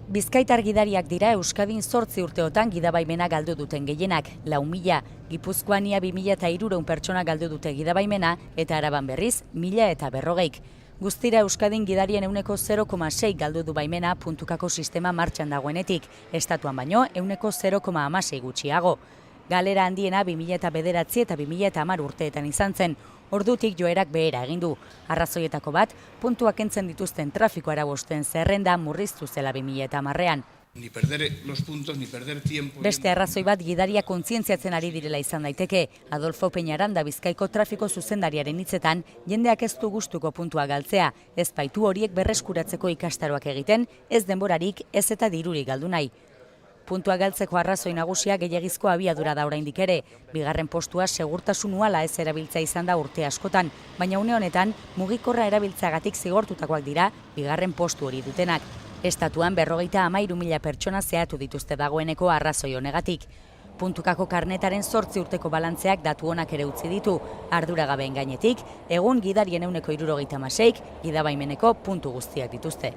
Bizkaitar gidariak dira Euskadin 8 urteotan gidabaimena galdu duten gehienak, 4.000, Gipuzkoan ia 2.300 pertsona galdu dute gidabaimena eta Araban berriz 1.040. Guztira Euskadin gidarien euneko 0,6 galdu du baimena puntukako sistema martxan dagoenetik, estatuan baino euneko 0,6 gutxiago. Galera handiena 2009 eta 2010 urteetan izan zen, ordutik joerak behera egin du. Arrazoietako bat, puntuak kentzen dituzten trafiko arabosten zerrenda murriztu zela 2010ean. Ni perder los puntos, ni perder tiempo. Beste arrazoi bat gidaria kontzientziatzen ari direla izan daiteke. Adolfo Peñaranda Bizkaiko trafiko zuzendariaren hitzetan, jendeak ez du gustuko puntua galtzea, ez baitu horiek berreskuratzeko ikastaroak egiten, ez denborarik, ez eta dirurik galdu nahi. Puntua galtzeko arrazoi nagusia gehiagizko abiadura da oraindik ere. Bigarren postua segurtasun uhala ez erabiltza izan da urte askotan, baina une honetan mugikorra erabiltzagatik zigortutakoak dira bigarren postu hori dutenak. Estatuan 53.000 pertsona zehatu dituzte dagoeneko arrazoi honegatik. Puntukako karnetaren 8 urteko balantzeak datu onak ere utzi ditu. Arduragabeen gainetik, egun gidarien euneko 76, gidabaimeneko puntu guztiak dituzte.